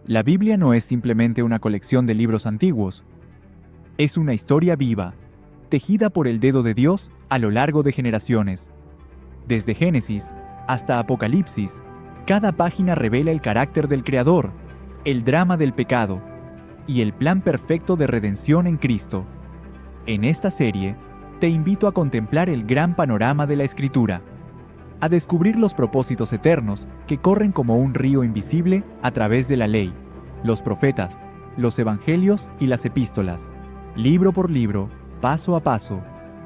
La Biblia no es simplemente una colección de libros antiguos. Es una historia viva, tejida por el dedo de Dios a lo largo de generaciones. Desde Génesis hasta Apocalipsis, cada página revela el carácter del Creador, el drama del pecado y el plan perfecto de redención en Cristo. En esta serie, te invito a contemplar el gran panorama de la Escritura, a descubrir los propósitos eternos que corren como un río invisible a través de la ley, los profetas, los evangelios y las epístolas. Libro por libro, paso a paso,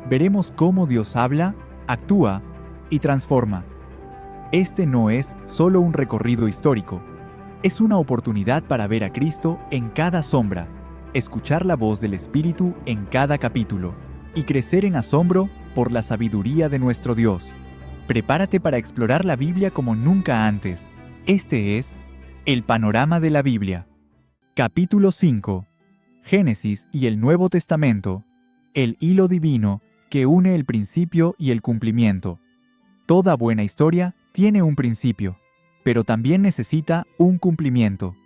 veremos cómo Dios habla, actúa y transforma. Este no es solo un recorrido histórico, es una oportunidad para ver a Cristo en cada sombra, escuchar la voz del Espíritu en cada capítulo y crecer en asombro por la sabiduría de nuestro Dios. Prepárate para explorar la Biblia como nunca antes. Este es el panorama de la Biblia. Capítulo 5. Génesis y el Nuevo Testamento. El hilo divino que une el principio y el cumplimiento. Toda buena historia tiene un principio, pero también necesita un cumplimiento.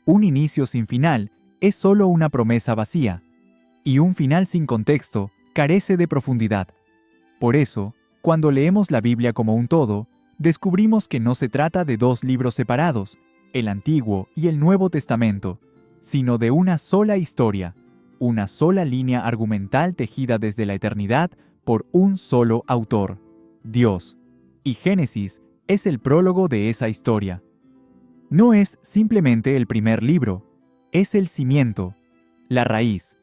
Un inicio sin final es solo una promesa vacía, y un final sin contexto carece de profundidad. Por eso, cuando leemos la Biblia como un todo, descubrimos que no se trata de dos libros separados, el Antiguo y el Nuevo Testamento, sino de una sola historia, una sola línea argumental tejida desde la eternidad por un solo autor, Dios. Y Génesis es el prólogo de esa historia. No es simplemente el primer libro, es el cimiento, la raíz.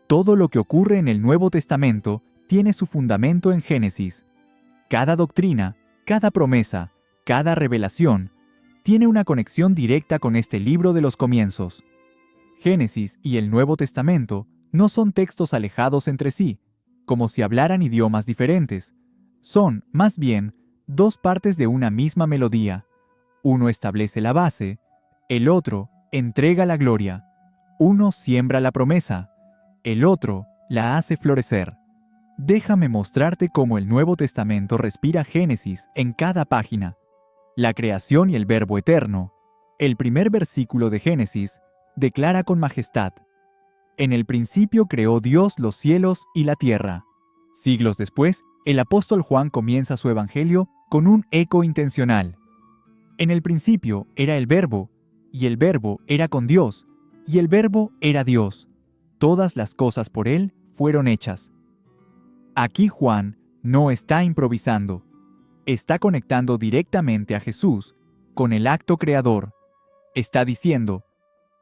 Todo lo que ocurre en el Nuevo Testamento tiene su fundamento en Génesis. Cada doctrina, cada promesa, cada revelación, tiene una conexión directa con este libro de los comienzos. Génesis y el Nuevo Testamento no son textos alejados entre sí, como si hablaran idiomas diferentes. Son, más bien, dos partes de una misma melodía. Uno establece la base, el otro entrega la gloria. Uno siembra la promesa, el otro la hace florecer. Déjame mostrarte cómo el Nuevo Testamento respira Génesis en cada página. La creación y el Verbo eterno. El primer versículo de Génesis declara con majestad: En el principio creó Dios los cielos y la tierra. Siglos después, el apóstol Juan comienza su evangelio con un eco intencional. En el principio era el Verbo, y el Verbo era con Dios, y el Verbo era Dios. Todas las cosas por él fueron hechas. Aquí Juan no está improvisando, está conectando directamente a Jesús con el acto creador. Está diciendo,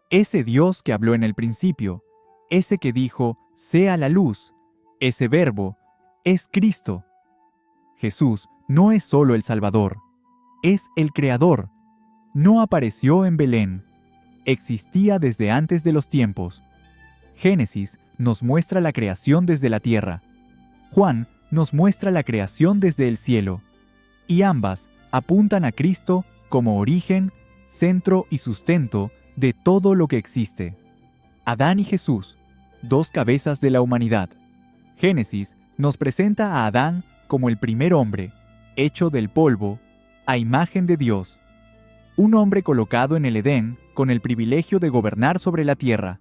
ese Dios que habló en el principio, ese que dijo, sea la luz, ese verbo, es Cristo. Jesús no es solo el Salvador, es el Creador. No apareció en Belén, existía desde antes de los tiempos. Génesis nos muestra la creación desde la tierra. Juan nos muestra la creación desde el cielo, y ambas apuntan a Cristo como origen, centro y sustento de todo lo que existe. Adán y Jesús, dos cabezas de la humanidad. Génesis nos presenta a Adán como el primer hombre, hecho del polvo, a imagen de Dios. Un hombre colocado en el Edén con el privilegio de gobernar sobre la tierra,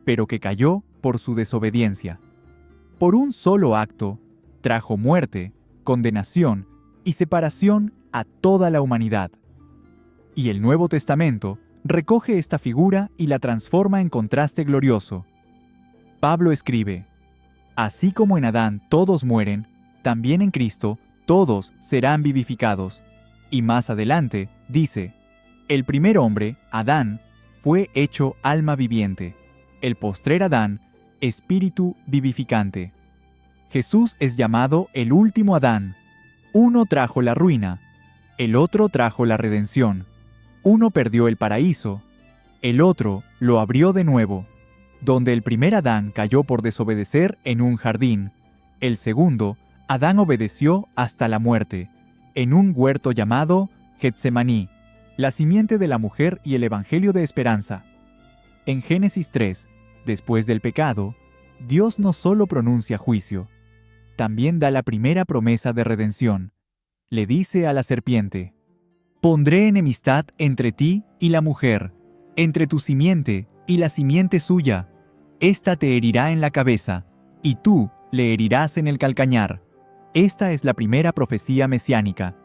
pero que cayó por su desobediencia. Por un solo acto, trajo muerte, condenación y separación a toda la humanidad. Y el Nuevo Testamento recoge esta figura y la transforma en contraste glorioso. Pablo escribe, así como en Adán todos mueren, también en Cristo todos serán vivificados. Y más adelante dice, el primer hombre, Adán, fue hecho alma viviente. El postrer Adán, espíritu vivificante. Jesús es llamado el último Adán. Uno trajo la ruina, el otro trajo la redención. Uno perdió el paraíso, el otro lo abrió de nuevo. Donde el primer Adán cayó por desobedecer en un jardín, el segundo, Adán obedeció hasta la muerte, en un huerto llamado Getsemaní, la simiente de la mujer y el evangelio de esperanza. En Génesis 3, después del pecado, Dios no solo pronuncia juicio, también da la primera promesa de redención. Le dice a la serpiente, «Pondré enemistad entre ti y la mujer, Entre tu simiente y la simiente suya, ésta te herirá en la cabeza, y tú le herirás en el calcañar. Esta es la primera profecía mesiánica.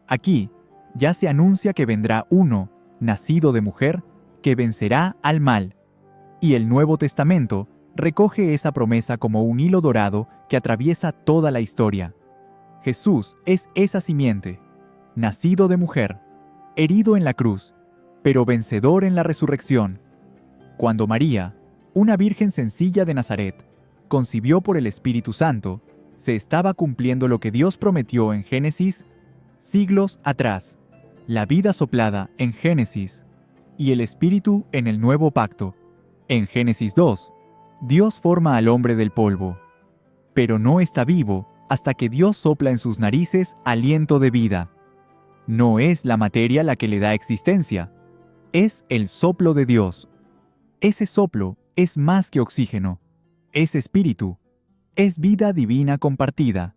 Aquí ya se anuncia que vendrá uno, nacido de mujer, que vencerá al mal. Y el Nuevo Testamento recoge esa promesa como un hilo dorado que atraviesa toda la historia. Jesús es esa simiente, nacido de mujer, herido en la cruz, pero vencedor en la resurrección. Cuando María, una virgen sencilla de Nazaret, concibió por el Espíritu Santo, se estaba cumpliendo lo que Dios prometió en Génesis siglos atrás, la vida soplada en Génesis y el Espíritu en el Nuevo Pacto. En Génesis 2, Dios forma al hombre del polvo, pero no está vivo hasta que Dios sopla en sus narices aliento de vida. No es la materia la que le da existencia, es el soplo de Dios. Ese soplo es más que oxígeno, es espíritu, es vida divina compartida.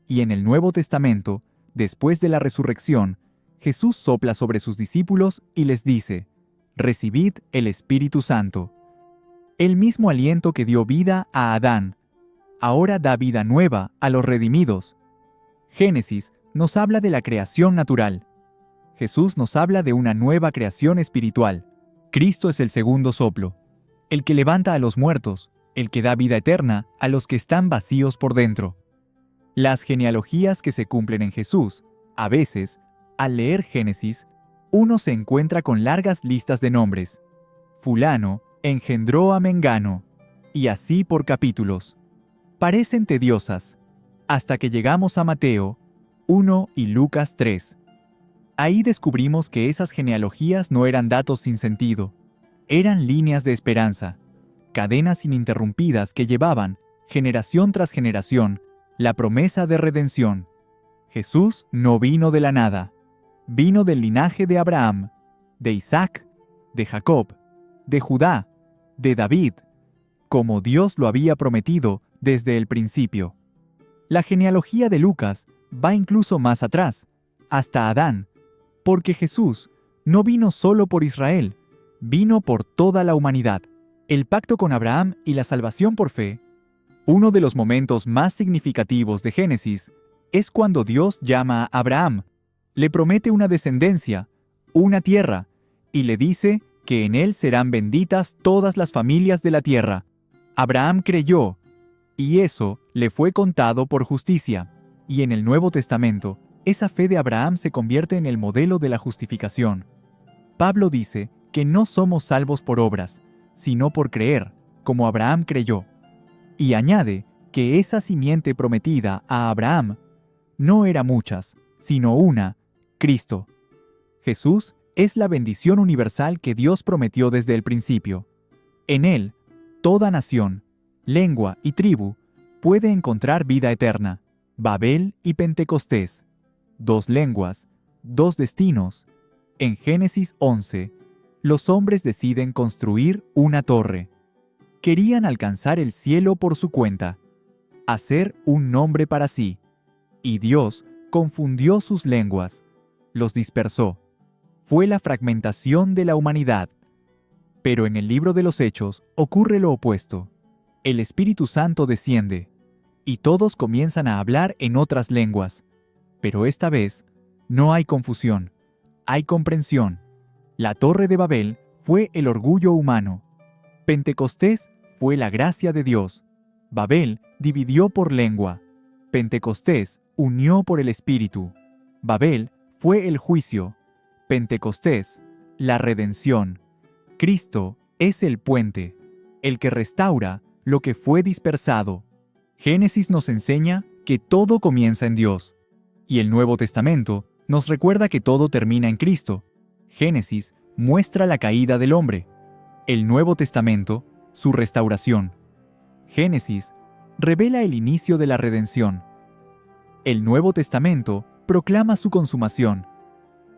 Y en el Nuevo Testamento, después de la resurrección, Jesús sopla sobre sus discípulos y les dice: «Recibid el Espíritu Santo». El mismo aliento que dio vida a Adán, ahora da vida nueva a los redimidos. Génesis nos habla de la creación natural. Jesús nos habla de una nueva creación espiritual. Cristo es el segundo soplo, el que levanta a los muertos, el que da vida eterna a los que están vacíos por dentro. Las genealogías que se cumplen en Jesús, a veces, al leer Génesis, uno se encuentra con largas listas de nombres. Fulano engendró a Mengano, y así por capítulos. Parecen tediosas, hasta que llegamos a Mateo 1 y Lucas 3. Ahí descubrimos que esas genealogías no eran datos sin sentido, eran líneas de esperanza, cadenas ininterrumpidas que llevaban, generación tras generación, la promesa de redención. Jesús no vino de la nada, vino del linaje de Abraham, de Isaac, de Jacob, de Judá, de David, como Dios lo había prometido desde el principio. La genealogía de Lucas va incluso más atrás, hasta Adán, porque Jesús no vino solo por Israel, vino por toda la humanidad. El pacto con Abraham y la salvación por fe. Uno de los momentos más significativos de Génesis es cuando Dios llama a Abraham, le promete una descendencia, una tierra, y le dice que en él serán benditas todas las familias de la tierra. Abraham creyó, y eso le fue contado por justicia. Y en el Nuevo Testamento, esa fe de Abraham se convierte en el modelo de la justificación. Pablo dice que no somos salvos por obras, sino por creer, como Abraham creyó. Y añade que esa simiente prometida a Abraham no era muchas, sino una, Cristo. Jesús es la bendición universal que Dios prometió desde el principio. En él, toda nación, lengua y tribu puede encontrar vida eterna. Babel y Pentecostés, 2 lenguas, 2 destinos. En Génesis 11, los hombres deciden construir una torre. Querían alcanzar el cielo por su cuenta, hacer un nombre para sí, y Dios confundió sus lenguas, los dispersó. Fue la fragmentación de la humanidad. Pero en el libro de los Hechos ocurre lo opuesto. El Espíritu Santo desciende, y todos comienzan a hablar en otras lenguas. Pero esta vez no hay confusión, hay comprensión. La Torre de Babel fue el orgullo humano. Pentecostés fue la gracia de Dios. Babel dividió por lengua. Pentecostés unió por el Espíritu. Babel fue el juicio. Pentecostés, la redención. Cristo es el puente, el que restaura lo que fue dispersado. Génesis nos enseña que todo comienza en Dios. Y el Nuevo Testamento nos recuerda que todo termina en Cristo. Génesis muestra la caída del hombre. El Nuevo Testamento, su restauración. Génesis revela el inicio de la redención. El Nuevo Testamento proclama su consumación.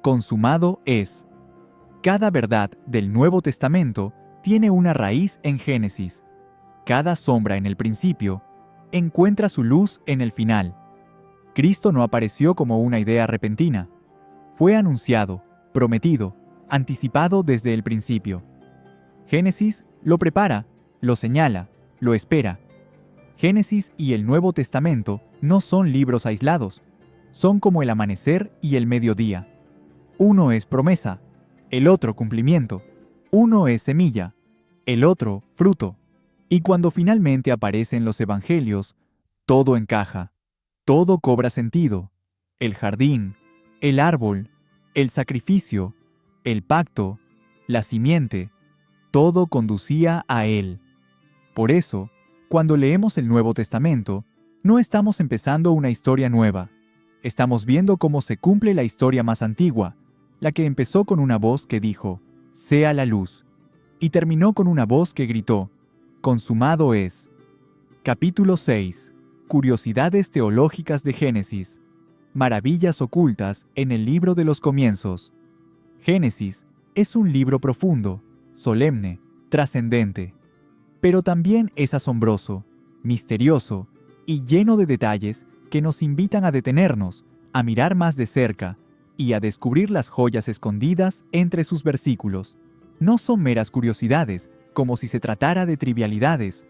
Consumado es. Cada verdad del Nuevo Testamento tiene una raíz en Génesis. Cada sombra en el principio encuentra su luz en el final. Cristo no apareció como una idea repentina. Fue anunciado, prometido, anticipado desde el principio. Génesis lo prepara, lo señala, lo espera. Génesis y el Nuevo Testamento no son libros aislados, son como el amanecer y el mediodía. Uno es promesa, el otro cumplimiento. Uno es semilla, el otro fruto. Y cuando finalmente aparecen los evangelios, todo encaja, todo cobra sentido. El jardín, el árbol, el sacrificio, el pacto, la simiente, todo conducía a Él. Por eso, cuando leemos el Nuevo Testamento, no estamos empezando una historia nueva. Estamos viendo cómo se cumple la historia más antigua, la que empezó con una voz que dijo, «Sea la luz», y terminó con una voz que gritó, «Consumado es». Capítulo 6. Curiosidades teológicas de Génesis. Maravillas ocultas en el libro de los comienzos. Génesis es un libro profundo, solemne, trascendente. Pero también es asombroso, misterioso y lleno de detalles que nos invitan a detenernos, a mirar más de cerca y a descubrir las joyas escondidas entre sus versículos. No son meras curiosidades, como si se tratara de trivialidades.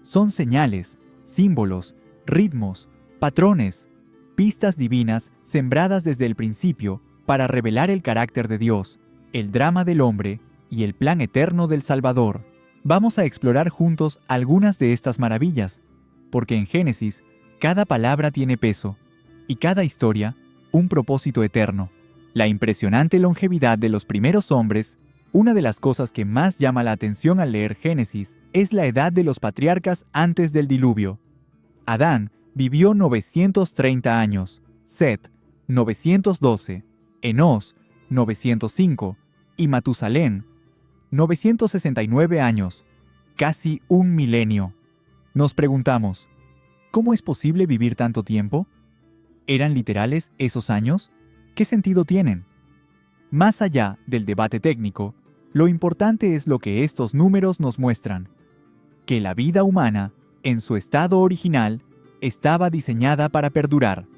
Son señales, símbolos, ritmos, patrones, pistas divinas sembradas desde el principio para revelar el carácter de Dios, el drama del hombre y el plan eterno del Salvador. Vamos a explorar juntos algunas de estas maravillas, porque en Génesis cada palabra tiene peso y cada historia un propósito eterno. La impresionante longevidad de los primeros hombres. Una de las cosas que más llama la atención al leer Génesis es la edad de los patriarcas antes del diluvio. Adán vivió 930 años, Set 912, Enós 905 y Matusalén 969 años, casi un milenio. Nos preguntamos, ¿cómo es posible vivir tanto tiempo? ¿Eran literales esos años? ¿Qué sentido tienen? Más allá del debate técnico, lo importante es lo que estos números nos muestran: que la vida humana, en su estado original, estaba diseñada para perdurar.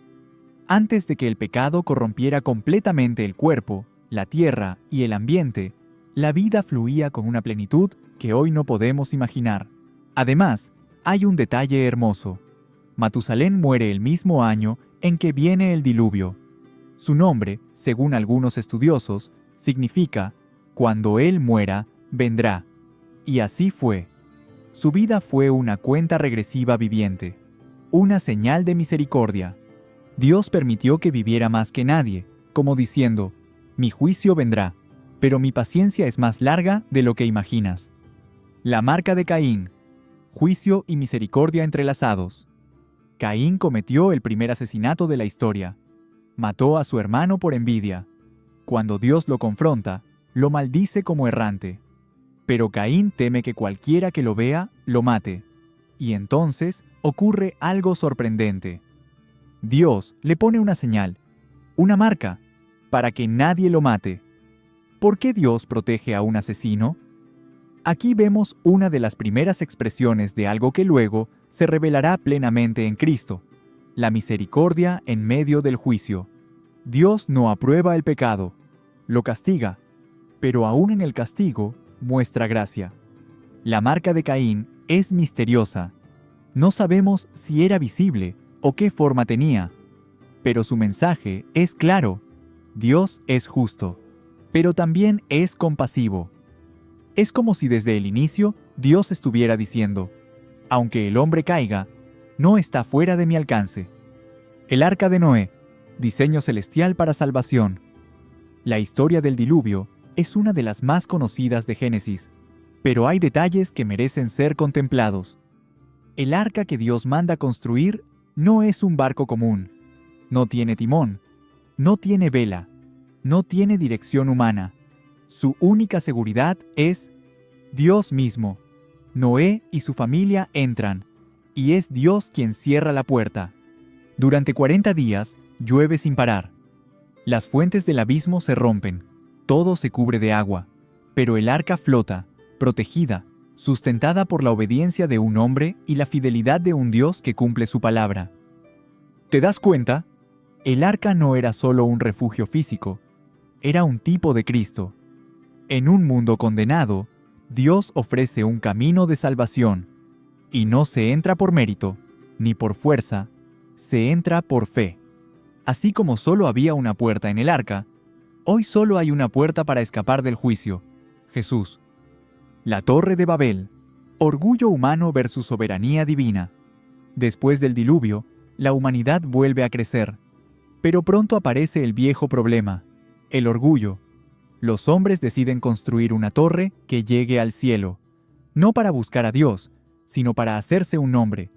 Antes de que el pecado corrompiera completamente el cuerpo, la tierra y el ambiente, la vida fluía con una plenitud que hoy no podemos imaginar. Además, hay un detalle hermoso. Matusalén muere el mismo año en que viene el diluvio. Su nombre, según algunos estudiosos, significa «cuando él muera, vendrá». Y así fue. Su vida fue una cuenta regresiva viviente, una señal de misericordia. Dios permitió que viviera más que nadie, como diciendo, «Mi juicio vendrá, pero mi paciencia es más larga de lo que imaginas». La marca de Caín, juicio y misericordia entrelazados. Caín cometió el primer asesinato de la historia. Mató a su hermano por envidia. Cuando Dios lo confronta, lo maldice como errante. Pero Caín teme que cualquiera que lo vea lo mate. Y entonces ocurre algo sorprendente. Dios le pone una señal, una marca, para que nadie lo mate. ¿Por qué Dios protege a un asesino? Aquí vemos una de las primeras expresiones de algo que luego se revelará plenamente en Cristo: la misericordia en medio del juicio. Dios no aprueba el pecado, lo castiga, pero aún en el castigo muestra gracia. La marca de Caín es misteriosa. No sabemos si era visible o qué forma tenía, pero su mensaje es claro: Dios es justo, pero también es compasivo. Es como si desde el inicio Dios estuviera diciendo, aunque el hombre caiga, no está fuera de mi alcance. El arca de Noé, diseño celestial para salvación. La historia del diluvio es una de las más conocidas de Génesis, pero hay detalles que merecen ser contemplados. El arca que Dios manda construir no es un barco común. No tiene timón, no tiene vela, no tiene dirección humana. Su única seguridad es Dios mismo. Noé y su familia entran, y es Dios quien cierra la puerta. Durante 40 días llueve sin parar. Las fuentes del abismo se rompen, todo se cubre de agua, pero el arca flota, protegida, sustentada por la obediencia de un hombre y la fidelidad de un Dios que cumple su palabra. ¿Te das cuenta? El arca no era solo un refugio físico, era un tipo de Cristo. En un mundo condenado, Dios ofrece un camino de salvación, y no se entra por mérito, ni por fuerza, se entra por fe. Así como solo había una puerta en el arca, hoy solo hay una puerta para escapar del juicio: Jesús. La Torre de Babel, orgullo humano versus soberanía divina. Después del diluvio, la humanidad vuelve a crecer, pero pronto aparece el viejo problema, el orgullo. Los hombres deciden construir una torre que llegue al cielo, no para buscar a Dios, sino para hacerse un nombre.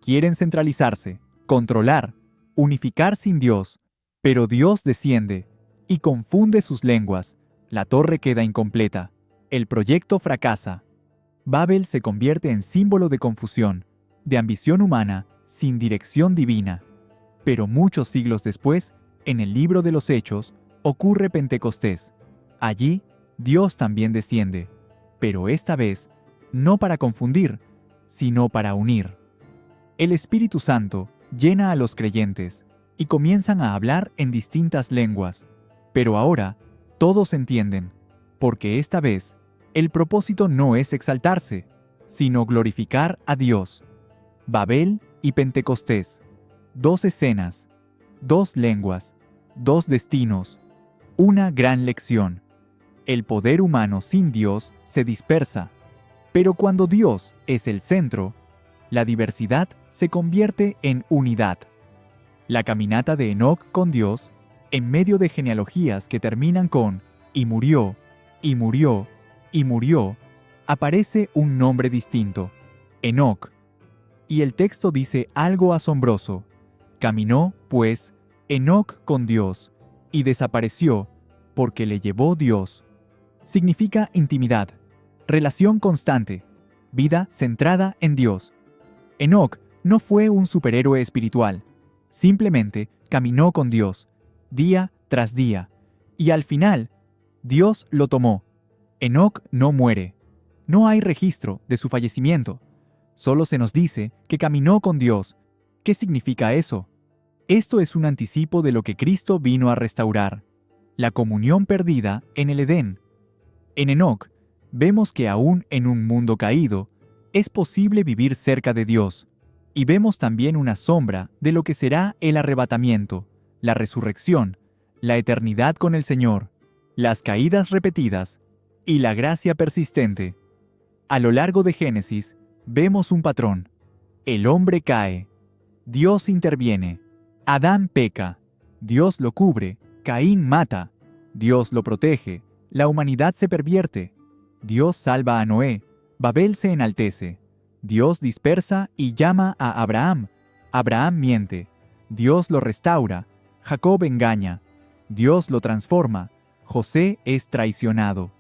Quieren centralizarse, controlar, unificar sin Dios, pero Dios desciende y confunde sus lenguas. La torre queda incompleta. El proyecto fracasa. Babel se convierte en símbolo de confusión, de ambición humana sin dirección divina. Pero muchos siglos después, en el libro de los Hechos, ocurre Pentecostés. Allí, Dios también desciende, pero esta vez, no para confundir, sino para unir. El Espíritu Santo llena a los creyentes y comienzan a hablar en distintas lenguas, pero ahora todos entienden, porque esta vez el propósito no es exaltarse, sino glorificar a Dios. Babel y Pentecostés, 2 escenas, 2 lenguas, 2 destinos, una gran lección. El poder humano sin Dios se dispersa, pero cuando Dios es el centro, la diversidad se convierte en unidad. La caminata de Enoc con Dios, en medio de genealogías que terminan con "y murió, y murió, y murió", aparece un nombre distinto: Enoc. Y el texto dice algo asombroso: caminó, pues, Enoc con Dios, y desapareció, porque le llevó Dios. Significa intimidad, relación constante, vida centrada en Dios. Enoc no fue un superhéroe espiritual, simplemente caminó con Dios, día tras día, y al final, Dios lo tomó. Enoc no muere. No hay registro de su fallecimiento. Solo se nos dice que caminó con Dios. ¿Qué significa eso? Esto es un anticipo de lo que Cristo vino a restaurar: la comunión perdida en el Edén. En Enoc, vemos que aún en un mundo caído, es posible vivir cerca de Dios, y vemos también una sombra de lo que será el arrebatamiento, la resurrección, la eternidad con el Señor, las caídas repetidas y la gracia persistente. A lo largo de Génesis, vemos un patrón. El hombre cae, Dios interviene. Adán peca, Dios lo cubre. Caín mata, Dios lo protege. La humanidad se pervierte, Dios salva a Noé. Babel se enaltece, Dios dispersa y llama a Abraham. Abraham miente, Dios lo restaura. Jacob engaña, Dios lo transforma. José es traicionado,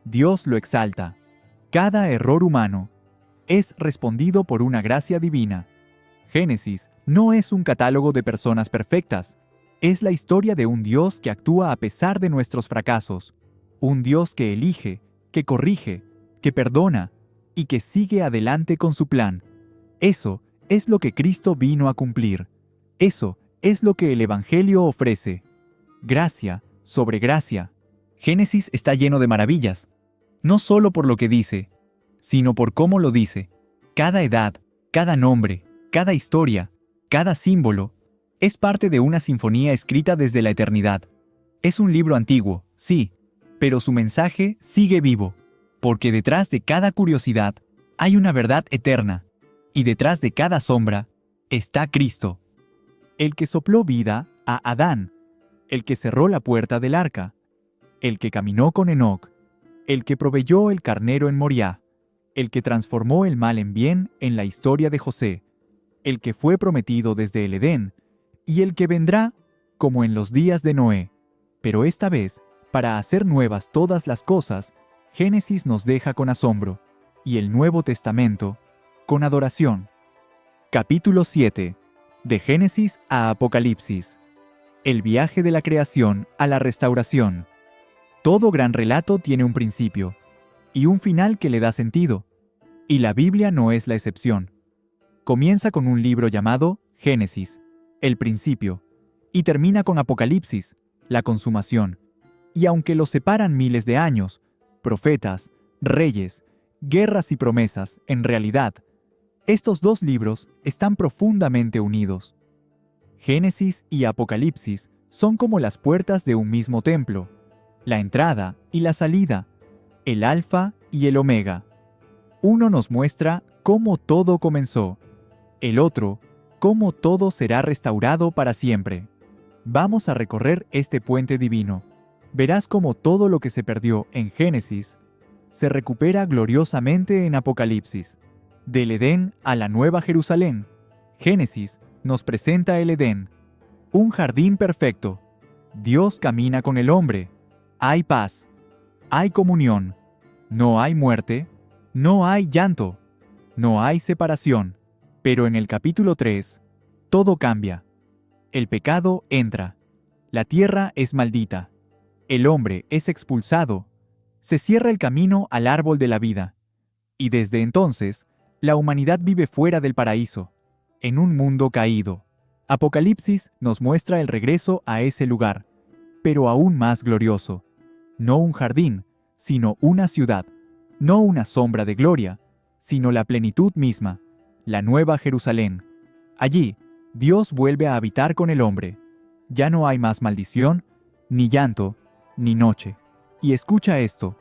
Dios lo exalta. Cada error humano es respondido por una gracia divina. Génesis no es un catálogo de personas perfectas, es la historia de un Dios que actúa a pesar de nuestros fracasos. Un Dios que elige, que corrige, que perdona y que sigue adelante con su plan. Eso es lo que Cristo vino a cumplir. Eso es lo que el Evangelio ofrece. Gracia sobre gracia. Génesis está lleno de maravillas, no solo por lo que dice, sino por cómo lo dice. Cada edad, cada nombre, cada historia, cada símbolo, es parte de una sinfonía escrita desde la eternidad. Es un libro antiguo, sí, pero su mensaje sigue vivo, porque detrás de cada curiosidad hay una verdad eterna, y detrás de cada sombra está Cristo. El que sopló vida a Adán, el que cerró la puerta del arca, el que caminó con Enoc, el que proveyó el carnero en Moriah, el que transformó el mal en bien en la historia de José, el que fue prometido desde el Edén, y el que vendrá como en los días de Noé. Pero esta vez, para hacer nuevas todas las cosas, Génesis nos deja con asombro, y el Nuevo Testamento con adoración. Capítulo 7. De Génesis a Apocalipsis. El viaje de la creación a la restauración. Todo gran relato tiene un principio, y un final que le da sentido, y la Biblia no es la excepción. Comienza con un libro llamado Génesis, el principio, y termina con Apocalipsis, la consumación. Y aunque los separan miles de años, profetas, Reyes, guerras y promesas, en realidad, estos dos libros están profundamente unidos. Génesis y Apocalipsis son como las puertas de un mismo templo, la entrada y la salida, el alfa y el omega. Uno nos muestra cómo todo comenzó, el otro, cómo todo será restaurado para siempre. Vamos a recorrer este puente divino. Verás cómo todo lo que se perdió en Génesis se recupera gloriosamente en Apocalipsis. Del Edén a la Nueva Jerusalén, Génesis nos presenta el Edén, un jardín perfecto. Dios camina con el hombre. Hay paz, hay comunión, no hay muerte, no hay llanto, no hay separación. Pero en el capítulo 3, todo cambia. El pecado entra, la tierra es maldita, el hombre es expulsado, se cierra el camino al árbol de la vida, y desde entonces, la humanidad vive fuera del paraíso, en un mundo caído. Apocalipsis nos muestra el regreso a ese lugar, pero aún más glorioso. No un jardín, sino una ciudad, no una sombra de gloria, sino la plenitud misma, la Nueva Jerusalén. Allí, Dios vuelve a habitar con el hombre. Ya no hay más maldición, ni llanto, ni noche. Y escucha esto,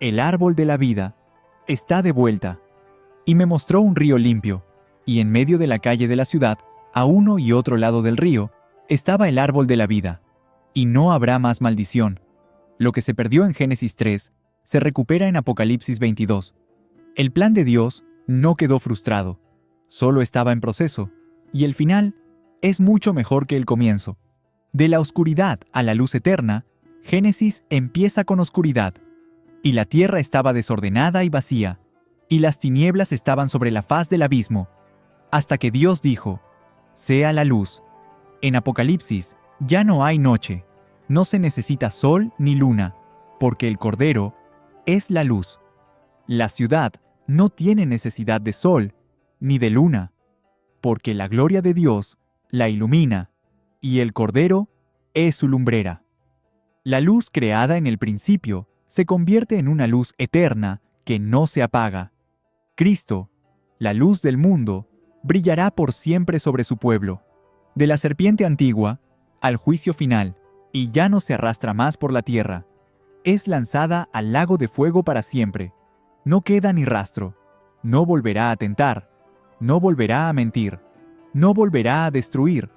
el árbol de la vida está de vuelta. Y me mostró un río limpio, y en medio de la calle de la ciudad, a uno y otro lado del río, estaba el árbol de la vida. Y no habrá más maldición. Lo que se perdió en Génesis 3 se recupera en Apocalipsis 22. El plan de Dios no quedó frustrado, solo estaba en proceso, y el final es mucho mejor que el comienzo. De la oscuridad a la luz eterna, Génesis empieza con oscuridad, y la tierra estaba desordenada y vacía, y las tinieblas estaban sobre la faz del abismo, hasta que Dios dijo, «Sea la luz». En Apocalipsis ya no hay noche, no se necesita sol ni luna, porque el Cordero es la luz. La ciudad no tiene necesidad de sol ni de luna, porque la gloria de Dios la ilumina, y el Cordero es su lumbrera. La luz creada en el principio se convierte en una luz eterna que no se apaga. Cristo, la luz del mundo, brillará por siempre sobre su pueblo. De la serpiente antigua al juicio final, y ya no se arrastra más por la tierra. Es lanzada al lago de fuego para siempre. No queda ni rastro. No volverá a tentar. No volverá a mentir. No volverá a destruir.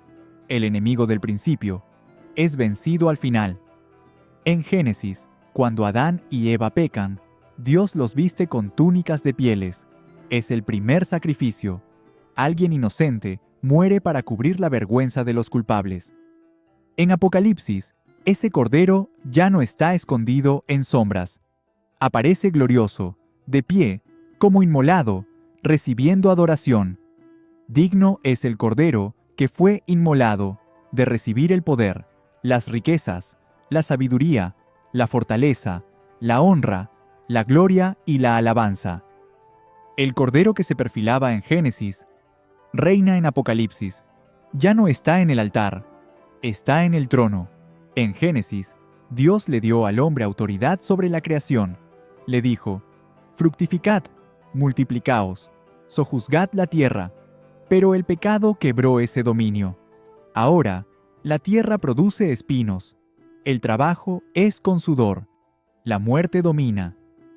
El enemigo del principio es vencido al final. En Génesis, cuando Adán y Eva pecan, Dios los viste con túnicas de pieles. Es el primer sacrificio. Alguien inocente muere para cubrir la vergüenza de los culpables. En Apocalipsis, ese Cordero ya no está escondido en sombras. Aparece glorioso, de pie, como inmolado, recibiendo adoración. Digno es el Cordero que fue inmolado de recibir el poder, las riquezas, la sabiduría, la fortaleza, la honra, la gloria y la alabanza. El Cordero que se perfilaba en Génesis, reina en Apocalipsis. Ya no está en el altar, está en el trono. En Génesis, Dios le dio al hombre autoridad sobre la creación. Le dijo, fructificad, multiplicaos, sojuzgad la tierra. Pero el pecado quebró ese dominio. Ahora, la tierra produce espinos. El trabajo es con sudor. La muerte domina.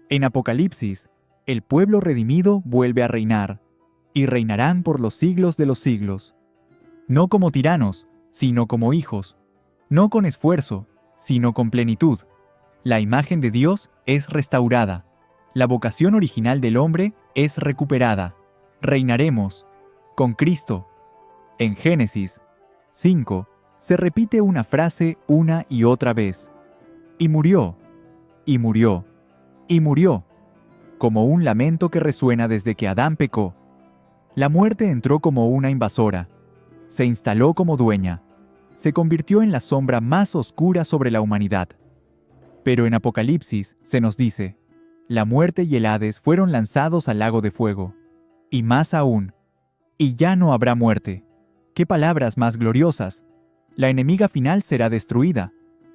En Apocalipsis, el pueblo redimido vuelve a reinar, y reinarán por los siglos de los siglos. No como tiranos, sino como hijos. No con esfuerzo, sino con plenitud. La imagen de Dios es restaurada. La vocación original del hombre es recuperada. Reinaremos con Cristo. En Génesis 5 se repite una frase una y otra vez. Y murió, y murió, y murió, como un lamento que resuena desde que Adán pecó. La muerte entró como una invasora, se instaló como dueña, se convirtió en la sombra más oscura sobre la humanidad. Pero en Apocalipsis se nos dice, la muerte y el Hades fueron lanzados al lago de fuego. Y más aún, y ya no habrá muerte. ¡Qué palabras más gloriosas! La enemiga final será destruida.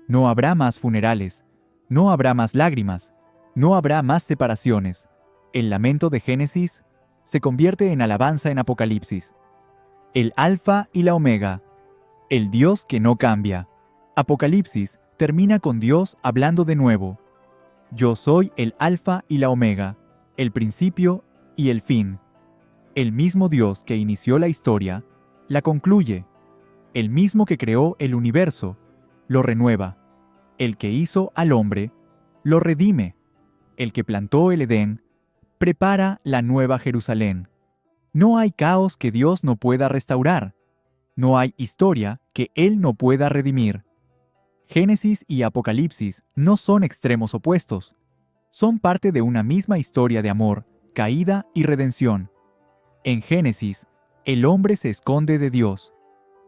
No habrá más funerales, no habrá más lágrimas, No habrá más separaciones. El lamento de Génesis se convierte en alabanza en Apocalipsis. El Alfa y la Omega, el Dios que no cambia. Apocalipsis termina con Dios hablando de nuevo. Yo soy el Alfa y la Omega, el principio y el fin. El mismo Dios que inició la historia, la concluye. El mismo que creó el universo, lo renueva. El que hizo al hombre, lo redime. El que plantó el Edén, prepara la nueva Jerusalén. No hay caos que Dios no pueda restaurar. No hay historia que Él no pueda redimir. Génesis y Apocalipsis no son extremos opuestos. Son parte de una misma historia de amor, caída y redención. En Génesis, el hombre se esconde de Dios.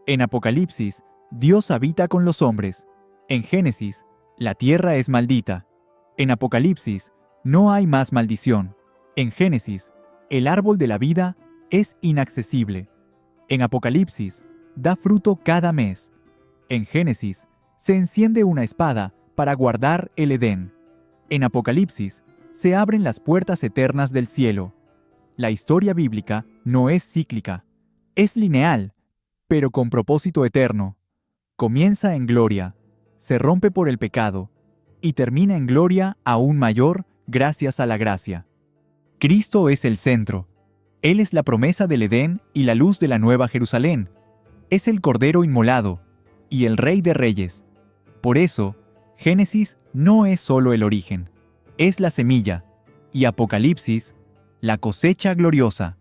En Apocalipsis, Dios habita con los hombres. En Génesis, la tierra es maldita. En Apocalipsis, no hay más maldición. En Génesis, el árbol de la vida es inaccesible. En Apocalipsis, da fruto cada mes. En Génesis, se enciende una espada para guardar el Edén. En Apocalipsis, se abren las puertas eternas del cielo. La historia bíblica no es cíclica, es lineal, pero con propósito eterno. Comienza en gloria, se rompe por el pecado, y termina en gloria aún mayor gracias a la gracia. Cristo es el centro. Él es la promesa del Edén y la luz de la nueva Jerusalén. Es el Cordero inmolado y el Rey de Reyes. Por eso, Génesis no es solo el origen, es la semilla, y Apocalipsis, la cosecha gloriosa.